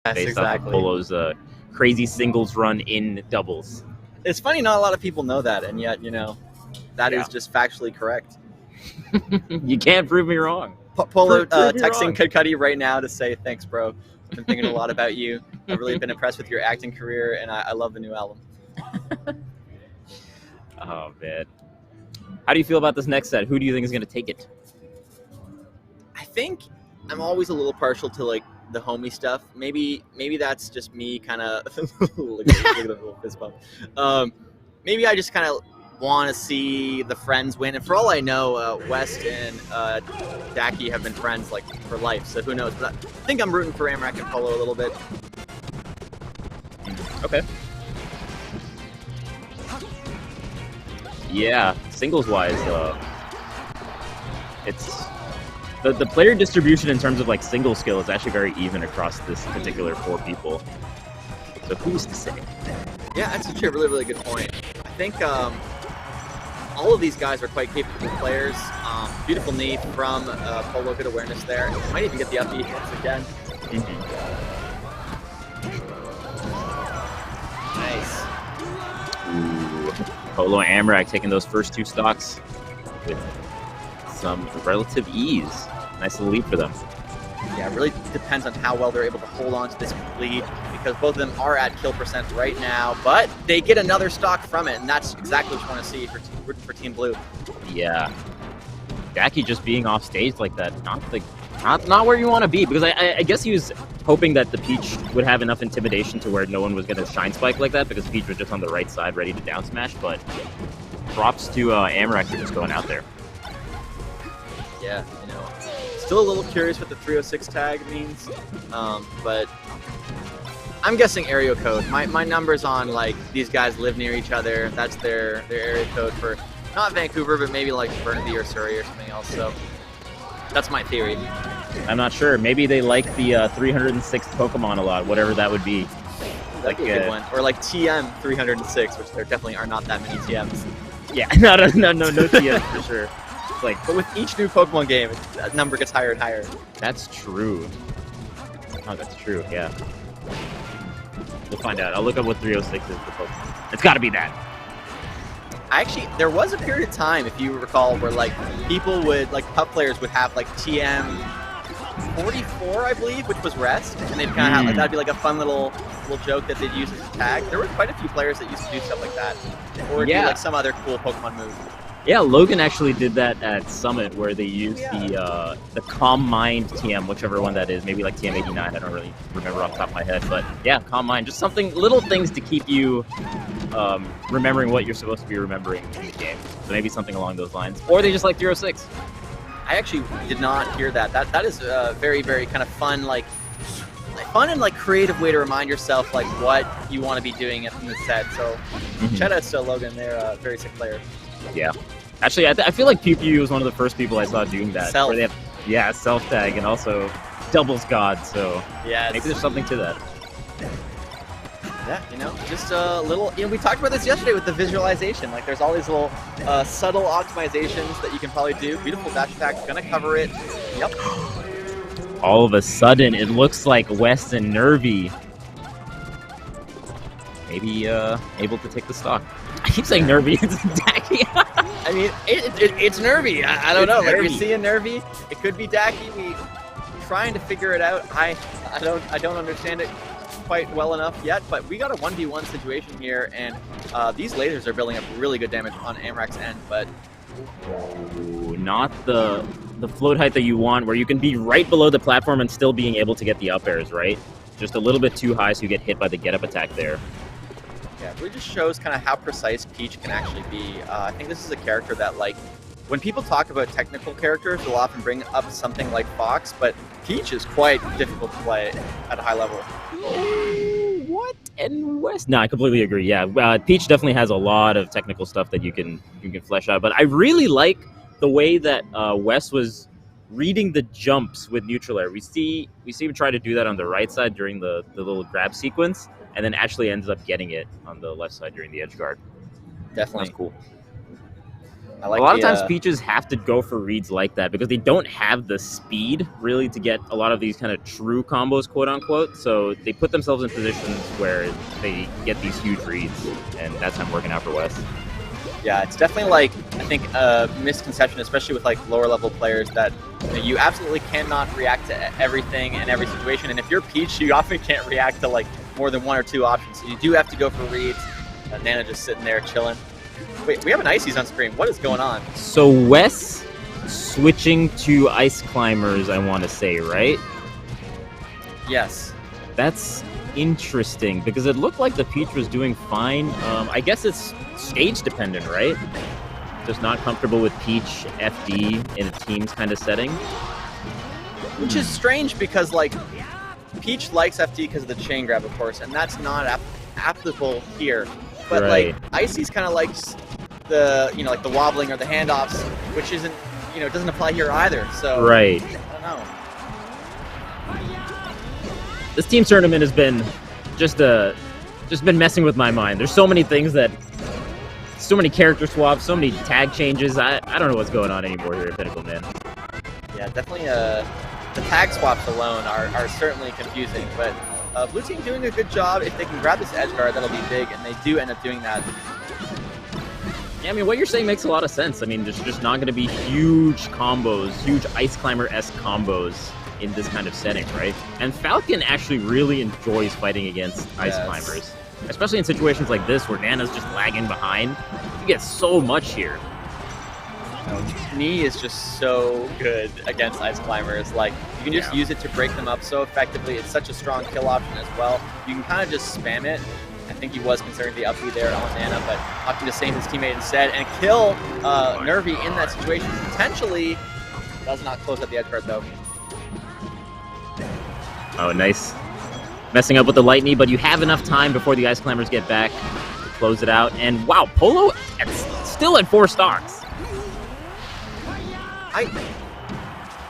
Yes, based off of exactly. Polo's crazy singles run in doubles. It's funny, not a lot of people know that, and yet, that Yeah. is just factually correct. You can't prove me wrong. Polo Prove me texting wrong. Kid Cudi right now to say, thanks, bro. I've been thinking a lot about you. I've really been impressed with your acting career, and I love the new album. Oh, man. How do you feel about this next set? Who do you think is going to take it? I think I'm always a little partial to, like, the homie stuff. Maybe that's just me kind of look at the little fist bump. Maybe I just kind of want to see the friends win. And for all I know, West and Dacky have been friends like for life. So who knows? But I think I'm rooting for Amrak and Polo a little bit. Okay. Yeah, singles wise, it's the player distribution in terms of like single skill is actually very even across this particular 4 people. So who's to say? Yeah, that's actually a really, really good point. I think all of these guys are quite capable players. Beautiful knee from Polo, good awareness there. Might even get the up B once again. Nice. Ooh. Polo and Amrak taking those first 2 stocks with some relative ease. Nice little lead for them. Yeah, it really depends on how well they're able to hold on to this lead, because both of them are at kill percent right now, but they get another stock from it, and that's exactly what you want to see for Team Blue. Yeah. Dacky just being off stage like that, not where you want to be, because I guess he was hoping that the Peach would have enough intimidation to where no one was going to shine spike like that, because Peach was just on the right side ready to down smash, but props to Amrak for just going out there. Yeah, still a little curious what the 306 tag means, but I'm guessing area code. My numbers on, like, these guys live near each other. That's their area code for not Vancouver, but maybe like Burnaby or Surrey or something else. So that's my theory. I'm not sure. Maybe they like the 306th Pokemon a lot, whatever that would be. That'd be a good one. Or like TM 306, which there definitely are not that many TMs. Yeah, no TMs for sure. Like, but with each new Pokemon game, that number gets higher and higher. That's true. Oh, that's true. Yeah. We'll find out. I'll look up what 306 is for Pokemon. It's got to be that. Actually, there was a period of time, if you recall, where like people would, like pup players would have like TM 44, I believe, which was rest, and they'd kind of have like, that'd be like a fun little joke that they'd use as a tag. There were quite a few players that used to do stuff like that, or do like some other cool Pokemon move. Yeah, Logan actually did that at Summit, where they used the Calm Mind TM, whichever one that is, maybe like TM89. I don't really remember off the top of my head, but yeah, Calm Mind, just something, little things to keep you remembering what you're supposed to be remembering in the game. So maybe something along those lines, or they just like 306. I actually did not hear that. That is a very, very kind of fun, fun and like creative way to remind yourself like what you want to be doing in the set. So shout out to Logan, they're a very sick player. Yeah. Actually, I feel like Pew Pew was one of the first people I saw doing that. Self. Where they have, self-tag, and also doubles God, so yeah, maybe there's something to that. Yeah, just a little, we talked about this yesterday with the visualization. Like, there's all these little subtle optimizations that you can probably do. Beautiful dash attack, gonna cover it. Yep. All of a sudden, it looks like West and Nervy maybe able to take the stock. I keep saying Nervy, it's Dacky. I mean, it's Nervy. I don't know. Like, Nervy. you're seeing Nervy. It could be Dacky. We trying to figure it out. I don't understand it quite well enough yet, but we got a 1v1 situation here, and these lasers are building up really good damage on Amrak's end, but not the float height that you want, where you can be right below the platform and still being able to get the up airs, right? Just a little bit too high, so you get hit by the get up attack there. Yeah, it really just shows kind of how precise Peach can actually be. I think this is a character that, like, when people talk about technical characters, they'll often bring up something like Fox, but Peach is quite difficult to play at a high level. What? And West? No, I completely agree. Yeah, Peach definitely has a lot of technical stuff that you can flesh out. But I really like the way that West was reading the jumps with neutral air. We see him try to do that on the right side during the little grab sequence, and then actually ends up getting it on the left side during the edge guard. Definitely. That's cool. I like a lot of times Peaches have to go for reads like that because they don't have the speed really to get a lot of these kind of true combos, quote unquote. So they put themselves in positions where they get these huge reads, and that's how I'm working out for Wes. Yeah, it's definitely like, I think a misconception, especially with like lower level players, that you absolutely cannot react to everything in every situation. And if you're Peach, you often can't react to like more than one or two options. So you do have to go for reads. Nana just sitting there chilling. Wait, we have an Ices on screen. What is going on? So Wes switching to Ice Climbers, I want to say, right? Yes. That's interesting because it looked like the Peach was doing fine. I guess it's stage dependent, right? Just not comfortable with Peach FD in a teams kind of setting. Which is strange because like Peach likes FD because of the chain grab, of course, and that's not applicable here. But right. Like Icy's kind of likes the like the wobbling or the handoffs, which isn't doesn't apply here either. So right. I don't know. This team tournament has been just been messing with my mind. There's so many things so many character swaps, so many tag changes. I don't know what's going on anymore here at Pinnacle, man. Yeah, definitely. The tag swaps alone are certainly confusing, but blue team doing a good job. If they can grab this edge guard, that'll be big, and they do end up doing that. Yeah, I mean, what you're saying makes a lot of sense. I mean, there's just not going to be huge combos, huge Ice Climber-esque combos in this kind of setting, right? And Falcon actually really enjoys fighting against Ice Climbers, especially in situations like this where Nana's just lagging behind. You get so much here. Knee is just so good against Ice Climbers. Like, you can just use it to break them up so effectively. It's such a strong kill option as well. You can kind of just spam it. I think he was considering the up B there on Nana, but opting to save his teammate instead and kill Nervy in that situation. Potentially does not close out the edge guard, though. Oh, nice. Messing up with the lightning, but you have enough time before the Ice Climbers get back to close it out. And wow, Polo still at 4 stocks.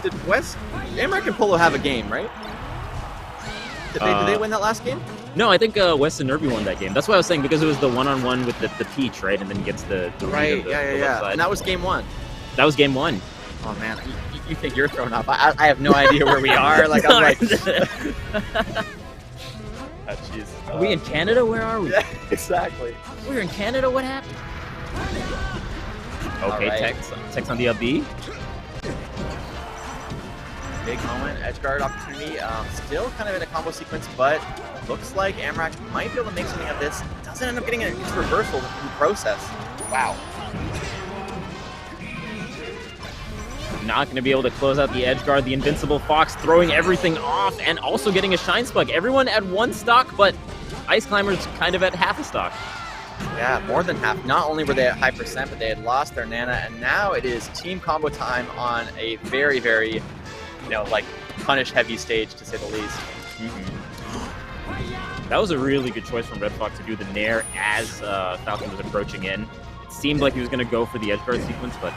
Did Amrak and Polo have a game, right? Did they win that last game? No, I think Wes and Nervy won that game. That's what I was saying, because it was the one-on-one with the Peach, right? And then he gets the right, yeah. And that was game 1. That was game 1. Oh man, you think you're thrown off? I have no idea where we are. Like I'm like, jeez. Are we in Canada? Where are we? Yeah, exactly. We're in Canada. What happened? Okay, right. Tex on the up B. Big moment, edge guard opportunity. Still kind of in a combo sequence, but looks like Amrak might be able to make something of this. Doesn't end up getting its reversal in the process. Wow. Not going to be able to close out the edge guard. The Invincible Fox throwing everything off and also getting a Shine Spug. Everyone at 1 stock, but Ice Climbers kind of at half a stock. Yeah, more than half. Not only were they at high percent, but they had lost their Nana, and now it is team combo time on a very, very, like punish-heavy stage, to say the least. Mm-hmm. That was a really good choice from Red Fox to do the Nair as Falcon was approaching in. It seemed like he was going to go for the edge guard sequence, but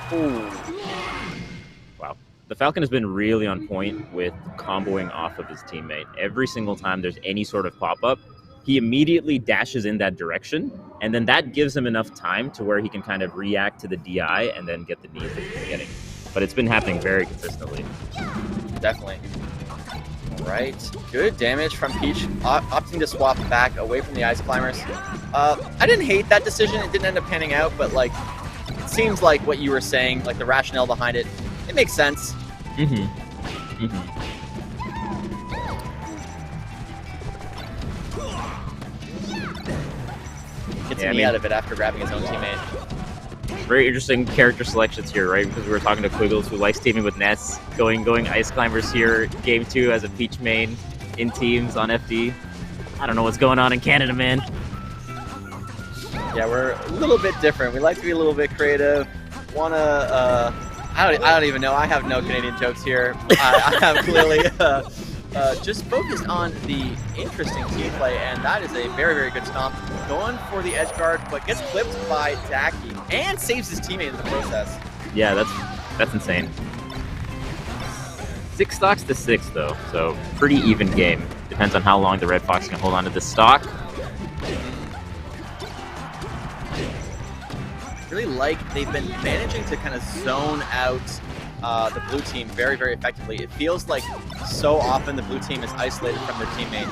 wow. The Falcon has been really on point with comboing off of his teammate. Every single time there's any sort of pop-up, he immediately dashes in that direction, and then that gives him enough time to where he can kind of react to the DI and then get the knees that he's getting. But it's been happening very consistently. Definitely. All right. Good damage from Peach, opting to swap back away from the Ice Climbers. I didn't hate that decision. It didn't end up panning out, but like, it seems like what you were saying, like the rationale behind it, it makes sense. Mm-hmm. Mm-hmm. Gets me out of it after grabbing his own teammate. Very interesting character selections here, right? Because we were talking to Quiggles, who likes teaming with Ness, going Ice Climbers here, game 2 as a Peach main in teams on FD. I don't know what's going on in Canada, man. Yeah, we're a little bit different. We like to be a little bit creative. I don't even know. I have no Canadian jokes here. I have clearly just focused on the interesting team play, and that is a very, very good stomp. Going for the edge guard, but gets clipped by Dacky and saves his teammate in the process. Yeah, that's insane. 6 stocks to 6, though, so pretty even game. Depends on how long the Red Fox can hold on to this stock. Really really like they've been managing to kind of zone out the blue team very, very effectively. It feels like so often the blue team is isolated from their teammate.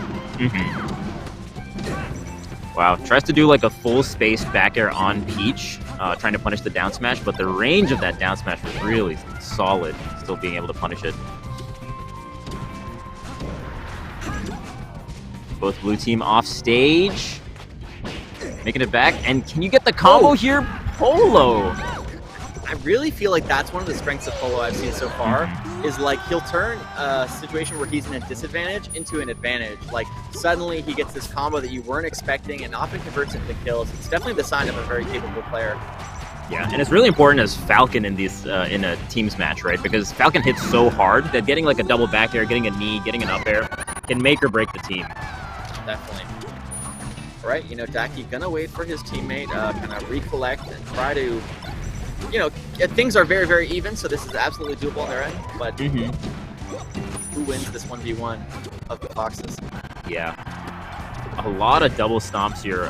Wow, tries to do like a full space back air on Peach, trying to punish the down smash, but the range of that down smash was really solid, still being able to punish it. Both blue team off stage, making it back, and can you get the combo here? Polo! I really feel like that's one of the strengths of Polo I've seen so far, is like he'll turn a situation where he's in a disadvantage into an advantage. Like suddenly he gets this combo that you weren't expecting and often converts it into kills. It's definitely the sign of a very capable player. Yeah, and it's really important as Falcon in these in a teams match, right? Because Falcon hits so hard that getting like a double back air, getting a knee, getting an up air can make or break the team. Definitely. All right, you know, Dacky gonna wait for his teammate, kind of recollect and try to, you know, things are very, very even, so this is absolutely doable on their end, but who wins this 1v1 of the Foxes? Yeah. A lot of double stomps here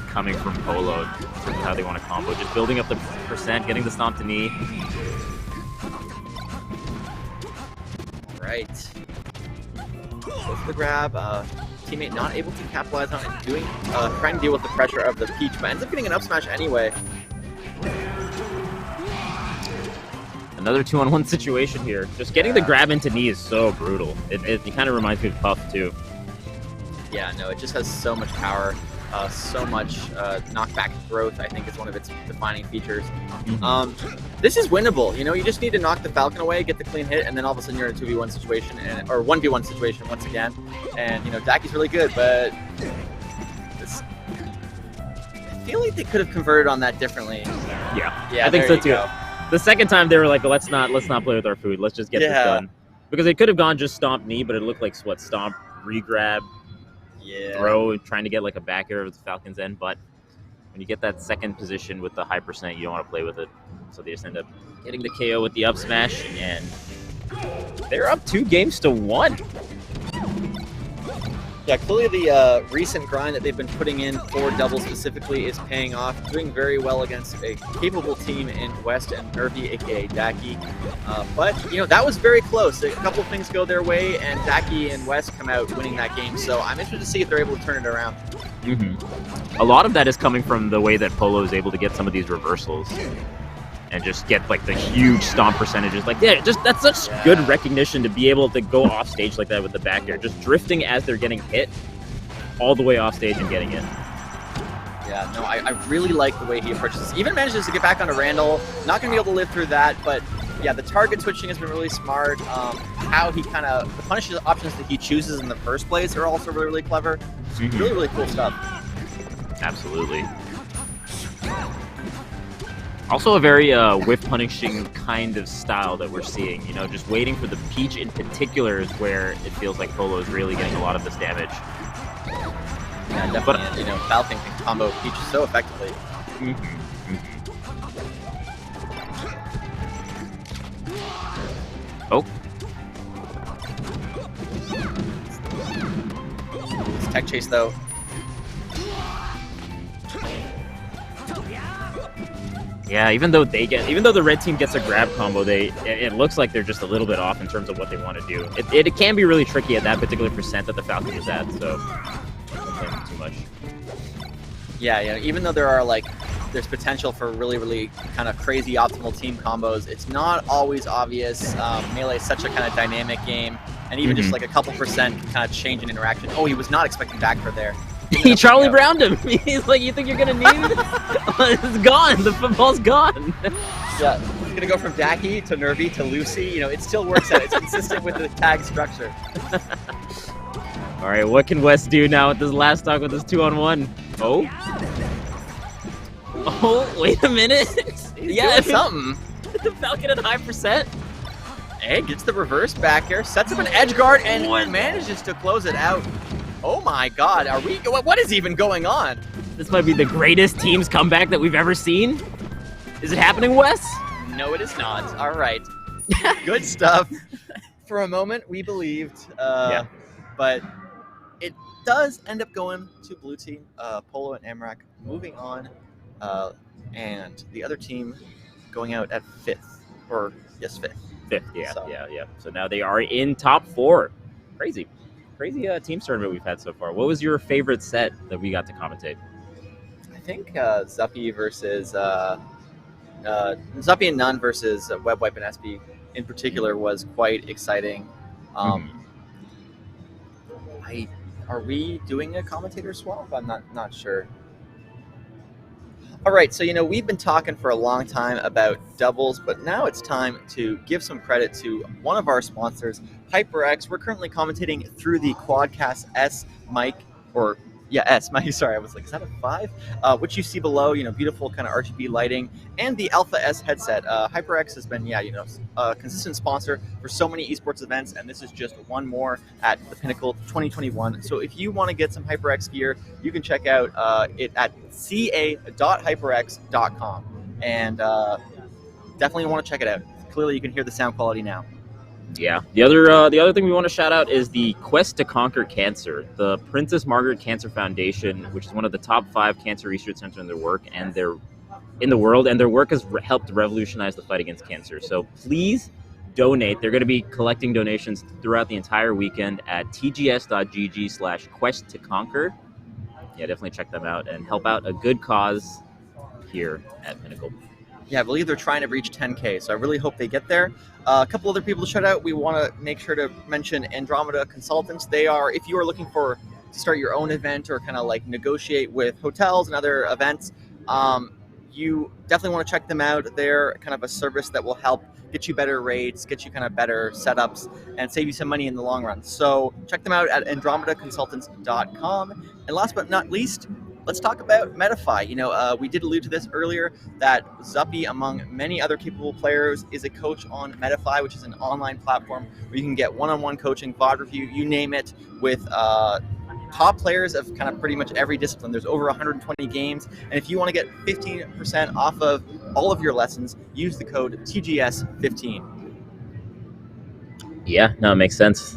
coming from Polo in terms of how they want to combo. Just building up the percent, getting the stomp to knee. Right. Goes for the grab. Teammate not able to capitalize on it, doing trying to deal with the pressure of the Peach, but ends up getting an up smash anyway. Another 2-on-1 situation here. Just getting the grab into knee is so brutal. It kind of reminds me of Puff too. Yeah, no, it just has so much power, so much knockback growth. I think is one of its defining features. This is winnable. You know, you just need to knock the Falcon away, get the clean hit, and then all of a sudden you're in a 2v1 situation, or 1v1 situation once again. And you know, Dacky's really good, but I feel like they could have converted on that differently. Yeah, Yeah, I think so too. Go. The second time they were like, let's not play with our food. Let's just get this done. Because they could have gone just stomp knee, but it looked like what, stomp, re-grab, throw, trying to get like a back air with the Falcon's end. But when you get that second position with the high percent, you don't want to play with it. So they just end up getting the KO with the up smash, and they're up 2-1. Yeah, clearly the recent grind that they've been putting in for doubles specifically is paying off. Doing very well against a capable team in West and Nervy, aka Dacky. But, you know, that was very close. A couple things go their way, and Dacky and West come out winning that game. So I'm interested to see if they're able to turn it around. A lot of that is coming from the way that Polo is able to get some of these reversals and just get like the huge stomp percentages. Like, yeah, just that's such good recognition to be able to go off stage like that with the back air, just drifting as they're getting hit all the way off stage and getting in. Yeah, no, I really like the way he approaches this. Even manages to get back onto Randall. Not going to be able to live through that, but yeah, the target switching has been really smart. How he kind of, the punish options that he chooses in the first place are also really, really clever. Really, really cool stuff. Absolutely. Also a very whiff punishing kind of style that we're seeing. You know, just waiting for the Peach in particular is where it feels like Polo is really getting a lot of this damage. Yeah, definitely. But, you know, Falcon can combo Peach so effectively. Oh. It's tech chase though. Yeah, even though the red team gets a grab combo, it looks like they're just a little bit off in terms of what they want to do. It can be really tricky at that particular percent that the Falcon is at, so don't blame them too much. Yeah, even though there's potential for really, really kind of crazy optimal team combos, it's not always obvious. Melee is such a kind of dynamic game, and even just like a couple percent can kind of change an interaction. Oh, he was not expecting back for there. He Charlie Browned him. He's like, you think you're gonna need it? It's gone. The football's gone. Yeah, he's gonna go from Dacky to Nervy to Lucy. You know, it still works out. It's consistent with the tag structure. All right, what can West do now with this last stock with this 2-on-1? Oh. Oh, wait a minute. Yeah, it's something. The Falcon at high percent. Hey, gets the reverse back air, sets up an edge guard, and manages to close it out. Oh my God, what is even going on? This might be the greatest team's comeback that we've ever seen. Is it happening, Wes? No, it is not. All right. Good stuff. For a moment, we believed, but it does end up going to blue team, Polo and Amrak, moving on and the other team going out at 5th. Or, yes, 5th. 5th, yeah, So- yeah. So now they are in top 4. Crazy teams tournament we've had so far. What was your favorite set that we got to commentate? I think Zuppy versus Zuppy and Nunn versus Webwipe and SB in particular was quite exciting. Are we doing a commentator swap? I'm not sure. All right, so we've been talking for a long time about doubles, but now it's time to give some credit to one of our sponsors, HyperX. We're currently commentating through the Quadcast S mic, or S mic. Sorry, I was like, is that a 5? Which you see below. Beautiful kind of RGB lighting, and the Alpha S headset. HyperX has been a consistent sponsor for so many esports events, and this is just one more at the Pinnacle 2021. So if you want to get some HyperX gear, you can check out it at ca.hyperx.com, and definitely want to check it out. Clearly, you can hear the sound quality now. Yeah. The other thing we want to shout out is the Quest to Conquer Cancer, the Princess Margaret Cancer Foundation, which is one of the top 5 cancer research centers in the world, and their work has helped revolutionize the fight against cancer. So please donate. They're going to be collecting donations throughout the entire weekend at tgs.gg/quest to conquer. Yeah, definitely check them out and help out a good cause here at Pinnacle. Yeah, I believe they're trying to reach 10K, so I really hope they get there. A couple other people to shout out. We want to make sure to mention Andromeda Consultants. They are, if you are looking to start your own event or kind of like negotiate with hotels and other events, you definitely want to check them out. They're kind of a service that will help get you better rates, get you kind of better setups, and save you some money in the long run. So check them out at andromedaconsultants.com. And last but not least, let's talk about Metafy. We did allude to this earlier, that Zuppy, among many other capable players, is a coach on Metafy, which is an online platform where you can get one-on-one coaching, VOD review, you name it, with top players of kind of pretty much every discipline. There's over 120 games, and if you want to get 15% off of all of your lessons, use the code TGS15. Yeah, no, it makes sense.